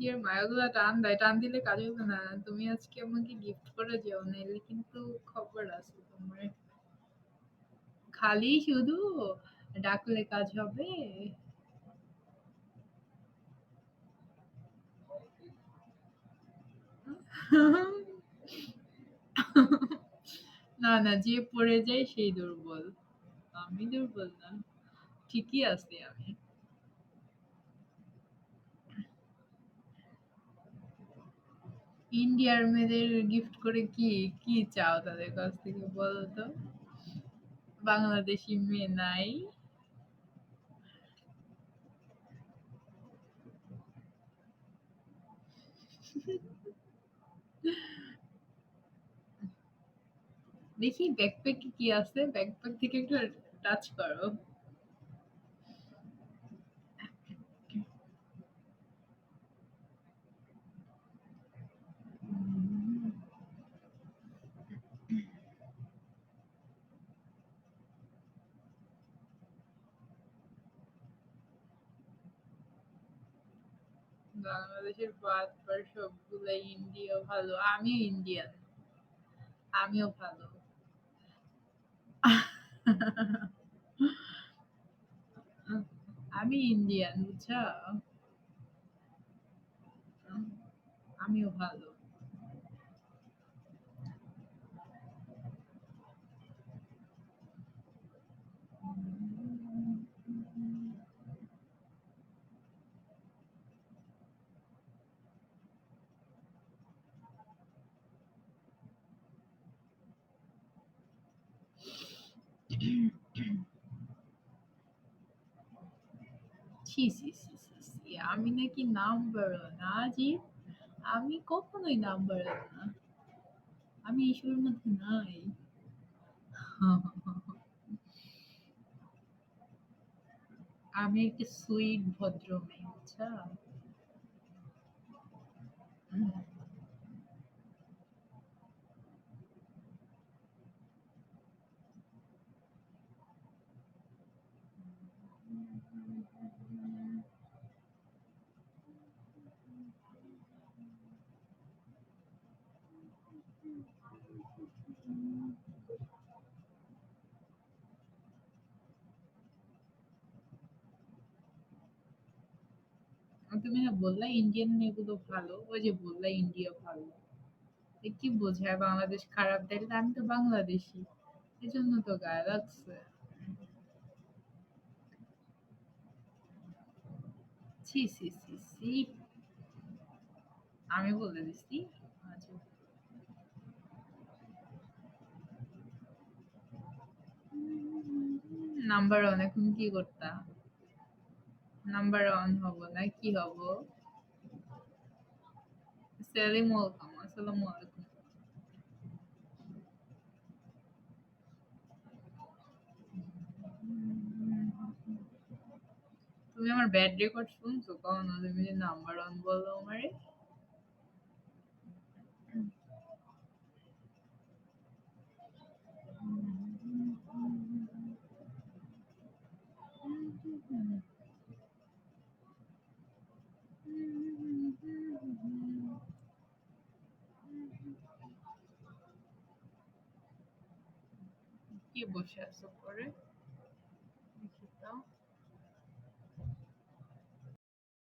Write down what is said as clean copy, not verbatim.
ইন্ডিয়ার মায়াগুলা টান দেয়। টান দিলে কাজ হবে না। তুমি আজকে আমাকে গিফট করে যেও, নাইলে কিন্তু খবর আছে তোমার। খালি শুধু ডাকলে কাজ হবে? না, না, যে পড়ে যায় সেই দুর্বল। আমি দুর্বল না। ঠিকই আছি আমি। ইন্ডিয়ার মেয়েদের গিফট করে কি চাও তাদের কাছ থেকে বলো তো? বাংলাদেশী মেয়ে নাই? দেখি ব্যাকপ্যাকে কি আছে? ব্যাকপ্যাক থেকে একটু টাচ করো। উম, বাংলাদেশের বাদ সবগুলাই ইন্ডিয়া ভালো। আমিও ইন্ডিয়ান। আমিও ভালো। আমি ইন্ডিয়ান, বুঝছো? আমিও ভালো। ছি, ছি, ছি, ছি, ছি। আমি নাকি নাম্বার ওয়ান? আজীব! আমি কখনোই নাম্বার ওয়ান না। আমি এসবের মধ্যে নাই। আমি একটা সুইট ভদ্র মেয়ে, বুঝছো? তুমি না বললা ইন্ডিয়ান মেয়েগুলো ভালো? ওই যে বললা ইন্ডিয়া ভালো। এ কি বোঝায় বাংলাদেশ খারাপ? তাইলে আমি তো বাংলাদেশী। এজন্য তো গায়ে লাগছে। ছি, ছি, ছি, ছি। আমি বলে দিছি? আচ্ছা। নাম্বার ওয়ান এখন কি করতা? নাম্বার ওয়ান হব না কি হব? সেলিম ওয়েলকাম, আসসালামু আলাইকুম। তুমি আমার ব্যাড রেকর্ড শুনছো কখনো? তুমি যে নাম্বার ওয়ান বললো আমারে। কি বসে আছো পরে? দেখি তো।